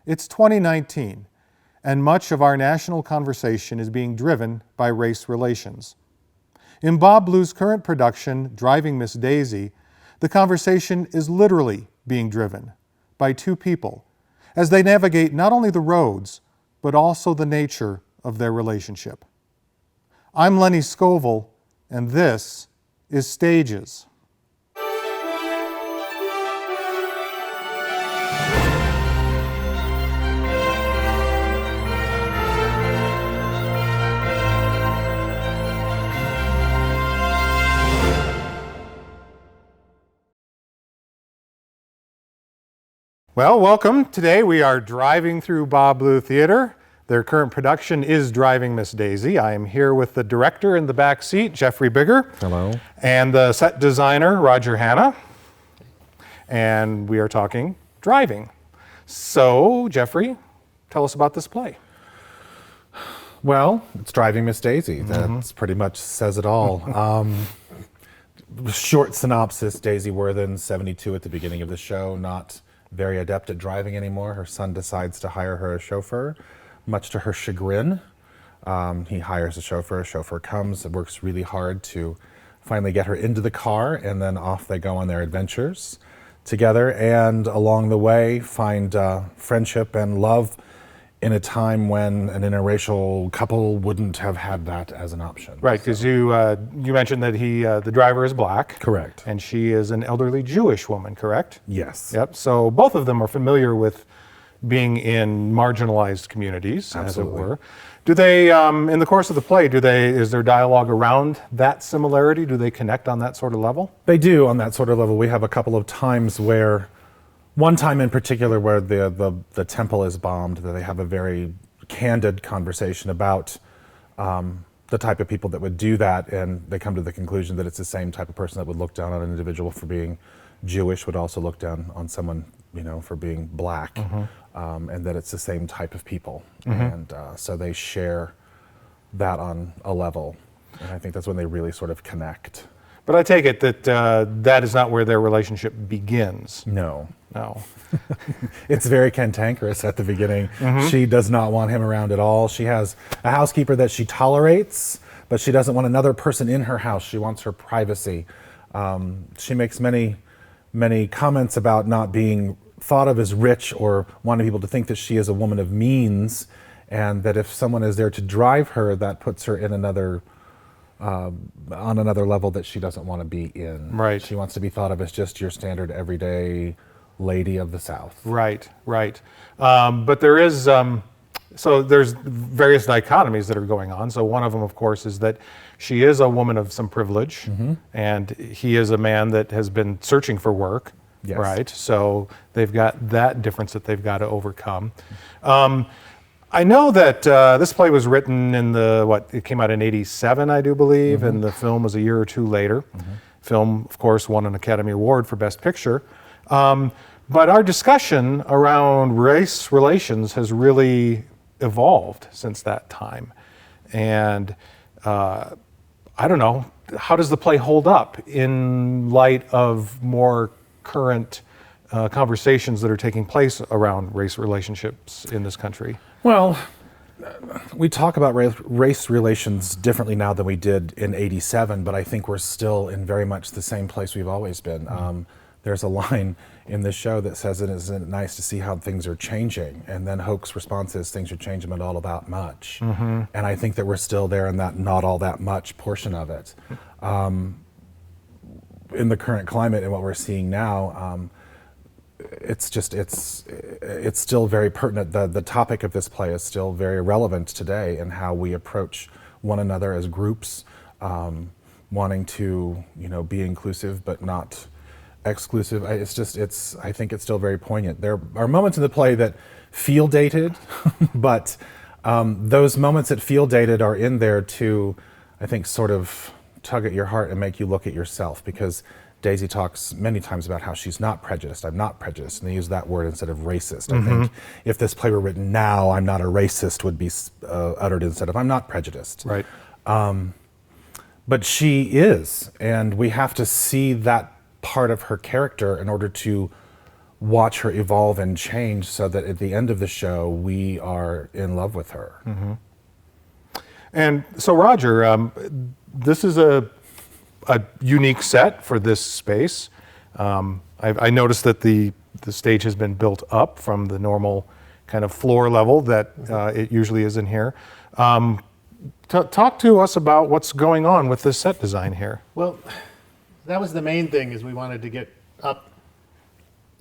It's 2019, and much of our national conversation is being driven by race relations. In Bob Bleu's current production, Driving Miss Daisy, the conversation is literally being driven by two people as they navigate not only the roads, but also the nature of their relationship. I'm Lenny Scovel, and this is Stages. Well, welcome. Today we are driving through Bob Bleu Theater. Their current production is Driving Miss Daisy. I am here with the director in the back seat, Jeffery. Hello. And the set designer, Hanna. And we are talking driving. So, Jeffery, tell us about this play. Well, it's Driving Miss Daisy. That's pretty much says it all. Short synopsis, Daisy Worthen, 72 at the beginning of the show, not very adept at driving anymore. Her son decides to hire her a chauffeur, much to her chagrin. He hires a chauffeur comes, works really hard to finally get her into the car, and then off they go on their adventures together, and along the way find friendship and love in a time when an interracial couple wouldn't have had that as an option. Right, because you mentioned that the driver is black. Correct. And she is an elderly Jewish woman, correct? Yes. Yep, so both of them are familiar with being in marginalized communities, Absolutely. as it were. Do they, in the course of the play, is there dialogue around that similarity? Do they connect on that sort of level? They do on that sort of level. We have a couple of times one time in particular where the temple is bombed, that they have a very candid conversation about the type of people that would do that, and they come to the conclusion that it's the same type of person that would look down on an individual for being Jewish, would also look down on someone, for being black, and that it's the same type of people. And so they share that on a level, and I think that's when they really sort of connect. But I take it that that is not where their relationship begins. No. It's very cantankerous at the beginning. She does not want him around at all. She has a housekeeper that she tolerates, but she doesn't want another person in her house. She wants her privacy. She makes many comments about not being thought of as rich, or wanting people to think that she is a woman of means, and that if someone is there to drive her, that puts her in on another level that she doesn't want to be in. Right. She wants to be thought of as just your standard everyday lady of the South. Right. But there is, so there's various dichotomies that are going on. So one of them, of course, is that she is a woman of some privilege, and he is a man that has been searching for work. Yes. Right. So they've got that difference that they've got to overcome. I know that this play was written it came out in '87, I do believe, and the film was a year or two later. Film, of course, won an Academy Award for Best Picture. But our discussion around race relations has really evolved since that time. And I don't know, how does the play hold up in light of more current conversations that are taking place around race relationships in this country? Well, we talk about race relations differently now than we did in '87, but I think we're still in very much the same place we've always been. There's a line in this show that says, "Isn't it nice to see how things are changing?" And then Hoke's response is, "Things are changing, but all about much." And I think that we're still there in that not all that much portion of it. In the current climate and what we're seeing now, it's still very pertinent. The topic of this play is still very relevant today, in how we approach one another as groups, wanting to be inclusive but not exclusive. I think it's still very poignant. There are moments in the play that feel dated, but those moments that feel dated are in there to, I think, sort of tug at your heart and make you look at yourself, because Daisy talks many times about how she's not prejudiced. I'm not prejudiced, and they use that word instead of racist. I think if this play were written now, I'm not a racist would be uttered instead of I'm not prejudiced. Right. But she is, and we have to see that part of her character in order to watch her evolve and change so that at the end of the show, we are in love with her. And so, Roger, this is a unique set for this space. I noticed that the stage has been built up from the normal kind of floor level that it usually is in here. Talk to us about what's going on with this set design here. Well, that was the main thing, is we wanted to get up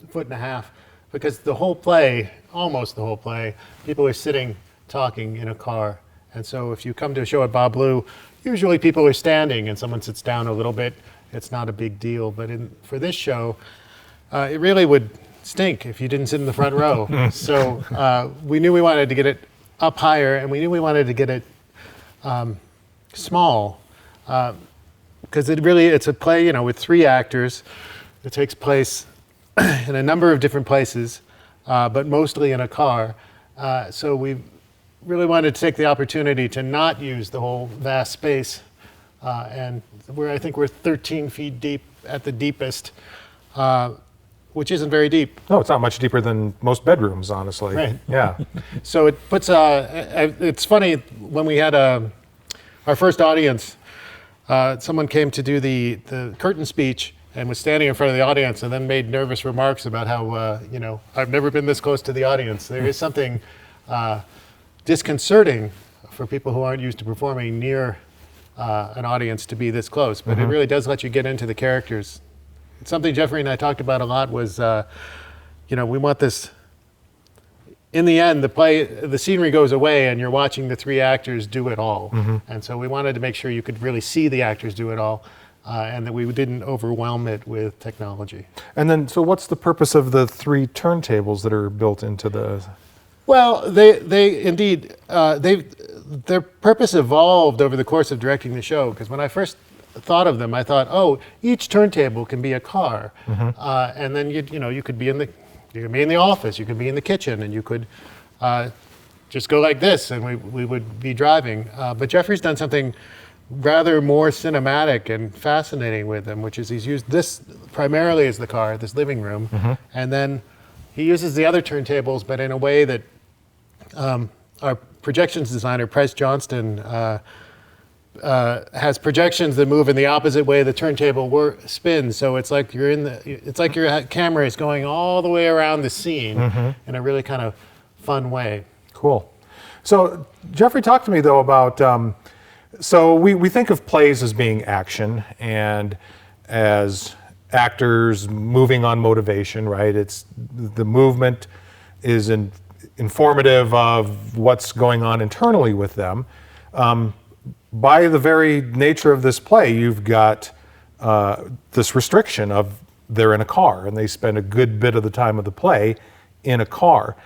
a foot and a half, because the whole play, almost the whole play, people are sitting talking in a car. And so if you come to a show at Bleu, usually people are standing and someone sits down a little bit. It's not a big deal. But for this show, it really would stink if you didn't sit in the front row. So we knew we wanted to get it up higher, and we knew we wanted to get it small, because it's a play, with 3 actors. It takes place in a number of different places, but mostly in a car. So we really wanted to take the opportunity to not use the whole vast space, and I think we're 13 feet deep at the deepest, which isn't very deep. No, it's not much deeper than most bedrooms, honestly. Right. Yeah. So it puts, it's funny, when we had our first audience, someone came to do the curtain speech and was standing in front of the audience and then made nervous remarks about how, I've never been this close to the audience. There is something disconcerting for people who aren't used to performing near an audience to be this close, but it really does let you get into the characters. It's something Jeffery and I talked about a lot was, we want this, in the end, the scenery goes away and you're watching the 3 actors do it all. And so we wanted to make sure you could really see the actors do it all, and that we didn't overwhelm it with technology. And then, so what's the purpose of the 3 turntables that are built into the... Well, they indeed, their purpose evolved over the course of directing the show, because when I first thought of them, I thought, each turntable can be a car, and then you could be in the office, you could be in the kitchen, and you could just go like this, and we would be driving. But Jeffrey's done something rather more cinematic and fascinating with them, which is he's used this primarily as the car, this living room, and then he uses the other turntables, but in a way that our projections designer, Price Johnston, has projections that move in the opposite way the turntable spins. So it's like your camera is going all the way around the scene in a really kind of fun way. Cool. So Jeffrey, talk to me though about, so we think of plays as being action and as actors moving on motivation, right? It's the movement is informative of what's going on internally with them. By the very nature of this play, you've got this restriction of they're in a car and they spend a good bit of the time of the play in a car.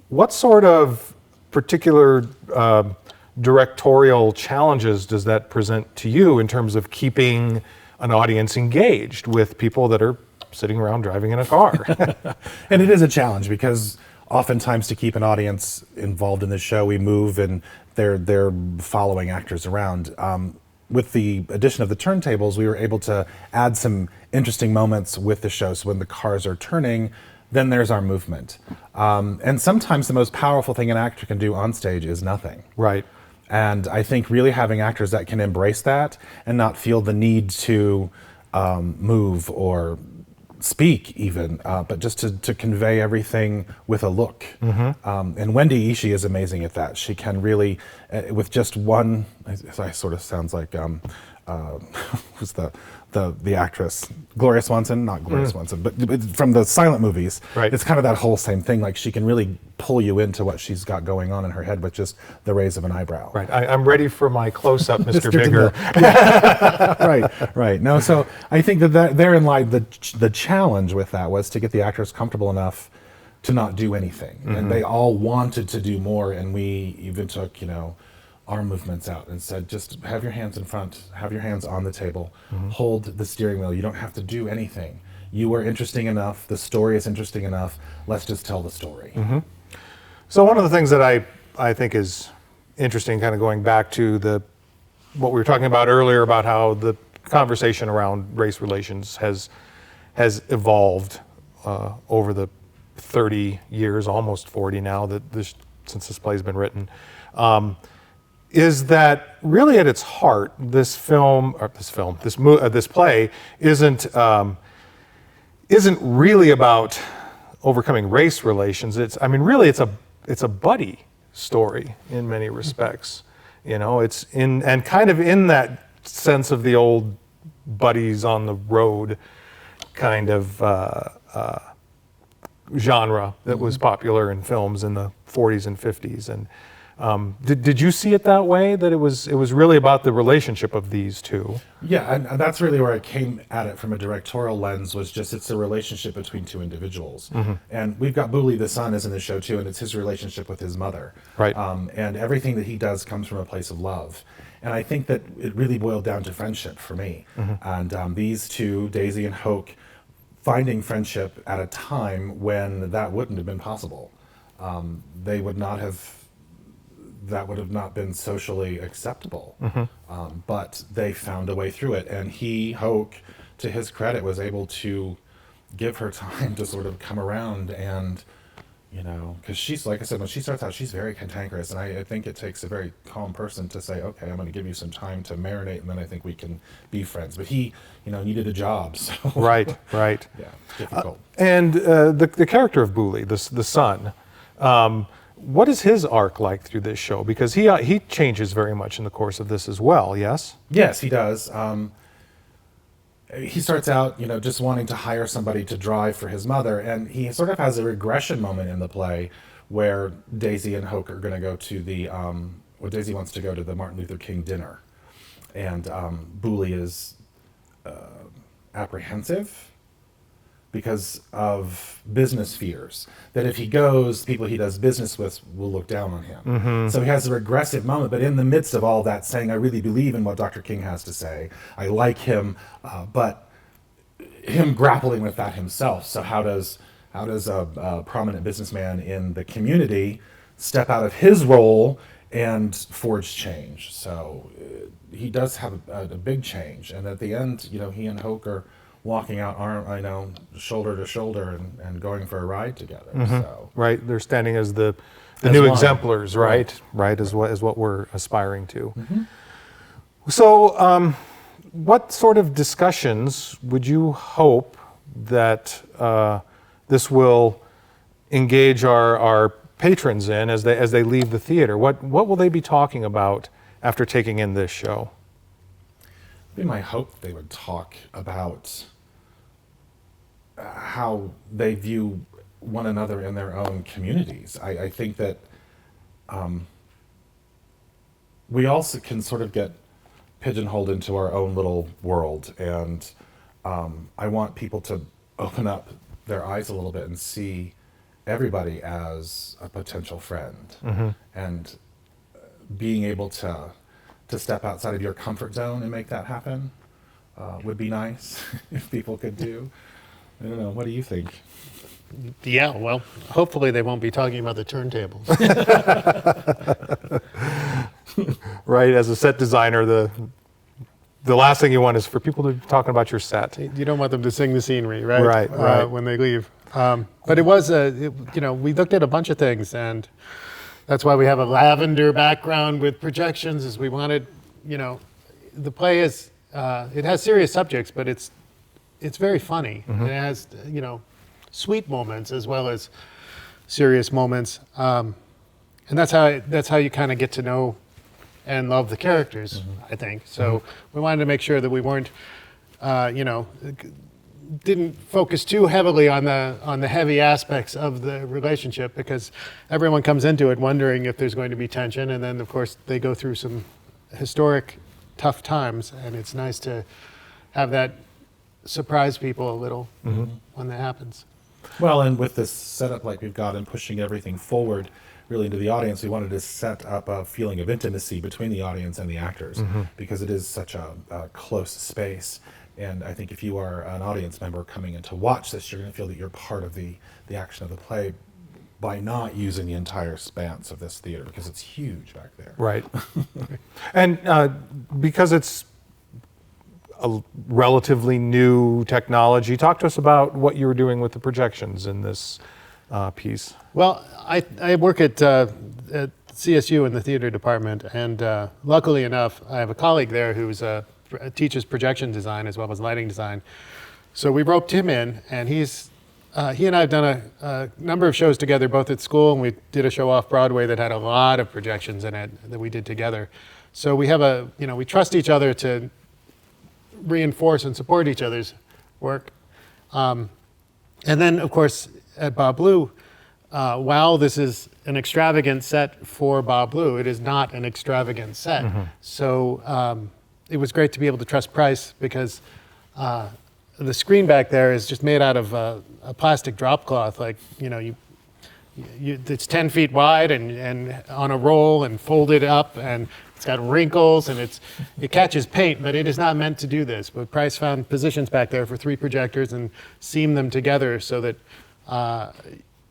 What sort of particular directorial challenges does that present to you in terms of keeping an audience engaged with people that are sitting around driving in a car? And it is a challenge, because oftentimes to keep an audience involved in the show, we move and they're following actors around. With the addition of the turntables, we were able to add some interesting moments with the show. So when the cars are turning, then there's our movement. And sometimes the most powerful thing an actor can do on stage is nothing. Right. And I think really having actors that can embrace that and not feel the need to move or speak even, but just to convey everything with a look. And Wendy Ishii is amazing at that. She can really, with just one, I sort of sounds like, who's the actress? Gloria Swanson, not Gloria Swanson, but from the silent movies. Right. It's kind of that whole same thing. Like, she can really pull you into what she's got going on in her head with just the raise of an eyebrow. Right. I'm ready for my close-up, Mr. Bigger. Right. No, so I think that therein lied the challenge with that, was to get the actors comfortable enough to not do anything. And they all wanted to do more, and we even took, arm movements out and said, just have your hands in front, have your hands on the table, hold the steering wheel. You don't have to do anything. You are interesting enough, the story is interesting enough, let's just tell the story. So one of the things that I think is interesting, kind of going back to what we were talking about earlier about how the conversation around race relations has evolved over the 30 years, almost 40 now, since this play's been written, is that really at its heart, this play isn't really about overcoming race relations. Really it's a buddy story in many respects. It's and kind of in that sense of the old buddies on the road kind of genre that was popular in films in the 40s and 50s. And did you see it that way, that it was really about the relationship of these two? Yeah, and that's really where I came at it from a directorial lens, was just it's a relationship between two individuals. And we've got Bleu the son is in the show too, and it's his relationship with his mother. Right. And everything that he does comes from a place of love. And I think that it really boiled down to friendship for me. And these two, Daisy and Hoke, finding friendship at a time when that wouldn't have been possible. That would have not been socially acceptable. But they found a way through it. And Hoke, to his credit, was able to give her time to sort of come around and, because she's, like I said, when she starts out, she's very cantankerous. And I think it takes a very calm person to say, okay, I'm going to give you some time to marinate, and then I think we can be friends. But he, needed a job. So Right. Yeah, difficult. And the character of Bleu, the son, what is his arc like through this show? Because he changes very much in the course of this as well, yes? Yes, he does. He starts out, just wanting to hire somebody to drive for his mother, and he sort of has a regression moment in the play where Daisy and Hoke are going to go to Daisy wants to go to the Martin Luther King dinner, and Bleu is apprehensive because of business fears, that if he goes, people he does business with will look down on him. So he has a regressive moment, but in the midst of all that, saying, I really believe in what Dr. King has to say. I like him, but him grappling with that himself. So how does a prominent businessman in the community step out of his role and forge change? So he does have a big change. And at the end, he and Hoke are walking out shoulder to shoulder and going for a ride together. So Right, they're standing as the As new one. exemplars, right? Right, is what we're aspiring to. So, what sort of discussions would you hope that this will engage our patrons in as they leave the theater? What will they be talking about after taking in this show? it'd be my hope they would talk about how they view one another in their own communities. I think that we also can sort of get pigeonholed into our own little world, and I want people to open up their eyes a little bit and see everybody as a potential friend, and being able to step outside of your comfort zone and make that happen would be nice if people could do. I don't know. What do you think? Yeah, well, hopefully they won't be talking about the turntables. Right, as a set designer, the last thing you want is for people to be talking about your set. You don't want them to sing the scenery, right? Right. When they leave. But it was, we looked at a bunch of things, and that's why we have a lavender background with projections, is we wanted, the play is, it has serious subjects, but it's very funny. And it has, sweet moments as well as serious moments. And that's how you kind of get to know and love the characters, I think. So we wanted to make sure that we weren't, didn't focus too heavily on the heavy aspects of the relationship, because everyone comes into it wondering if there's going to be tension, and then of course they go through some historic tough times, and it's nice to have that surprise people a little when that happens. Well, and with this setup like we've got and pushing everything forward really into the audience, we wanted to set up a feeling of intimacy between the audience and the actors, because it is such a close space. And I think if you are an audience member coming in to watch this, you're going to feel that you're part of the action of the play by not using the entire span of this theater, because it's huge back there. Right. And because it's a relatively new technology. Talk to us about what you were doing with the projections in this piece. Well, I work at CSU in the theater department, and luckily enough, I have a colleague there who's teaches projection design as well as lighting design. So we roped him in, and he and I have done a number of shows together, both at school, and we did a show off Broadway that had a lot of projections in it that we did together. So we have we trust each other to reinforce and support each other's work. And then, of course, at Bleu, while this is an extravagant set for Bleu, it is not an extravagant set. So it was great to be able to trust price, because the screen back there is just made out of a plastic drop cloth. Like, it's 10 feet wide and on a roll and folded up, and it's got wrinkles, and it catches paint, but it is not meant to do this. But Price found positions back there for 3 projectors and seamed them together so that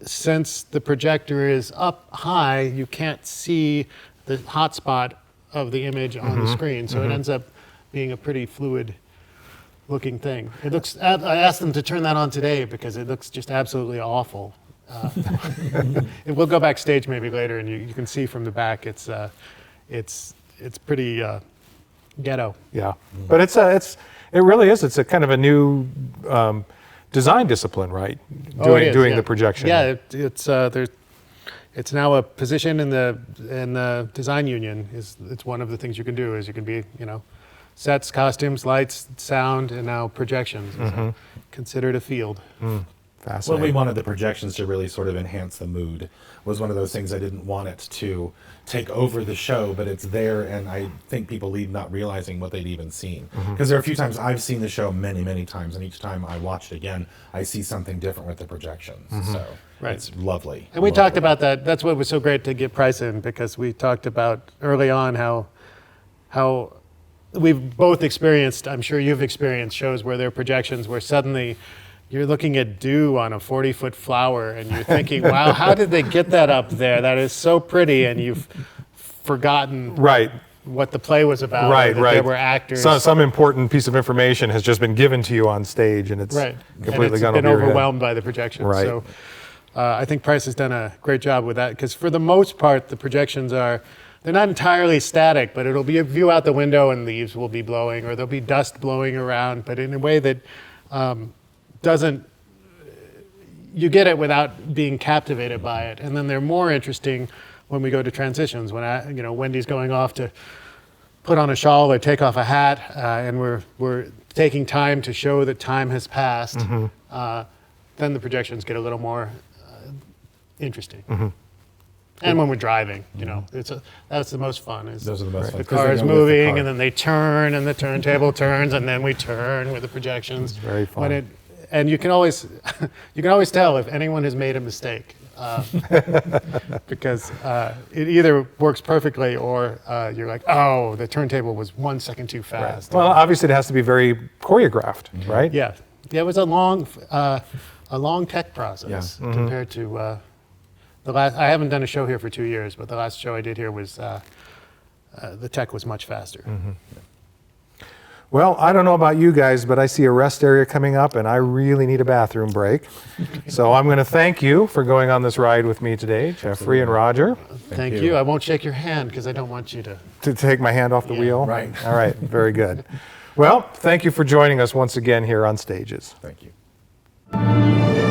since the projector is up high, you can't see the hot spot of the image on the screen. So it ends up being a pretty fluid looking thing. It looks, I asked them to turn that on today because it looks just absolutely awful. We'll go backstage maybe later, and you can see from the back it's pretty ghetto. Yeah, but it really is. It's a kind of a new design discipline, right? Doing the projection. Yeah, it's now a position in the design union. It's one of the things you can do. Is you can be sets, costumes, lights, sound, and now projections. Is considered a field. Fascinating. Well, we wanted the projections to really sort of enhance the mood. Was one of those things. I didn't want it to take over the show, but it's there, and I think people leave not realizing what they'd even seen. Because there are a few times I've seen the show many, many times, and each time I watch it again, I see something different with the projections. So it's lovely. And we talked about that. That's what was so great to get Price in, because we talked about early on how we've both experienced, I'm sure you've experienced, shows where there are projections where suddenly you're looking at dew on a 40-foot flower, and you're thinking, wow, how did they get that up there? That is so pretty, and you've forgotten what the play was about. Right. There were actors. Some important piece of information has just been given to you on stage, and it's completely gone over your head. Been overwhelmed by the projection. Right. So I think Price has done a great job with that, because for the most part, the projections they're not entirely static, but it'll be a view out the window and leaves will be blowing, or there'll be dust blowing around, but in a way that you get it without being captivated by it. And then they're more interesting when we go to transitions, when Wendy's going off to put on a shawl or take off a hat, and we're taking time to show that time has passed. Then the projections get a little more interesting. And when we're driving, that's the most fun. Those are the most fun. The car is moving, and then they turn, and the turntable turns, and then we turn with the projections. It's very fun. And you can always tell if anyone has made a mistake, because it either works perfectly, or you're like, oh, the turntable was 1 second too fast. Well, obviously it has to be very choreographed, right? Yeah. It was a long tech process compared to the last. I haven't done a show here for 2 years, but the last show I did here was the tech was much faster. Well, I don't know about you guys, but I see a rest area coming up, and I really need a bathroom break. So I'm going to thank you for going on this ride with me today, Jeffrey and Roger. Thank you. I won't shake your hand because I don't want you To take my hand off the wheel? Right. All right, very good. Well, thank you for joining us once again here on Stages. Thank you.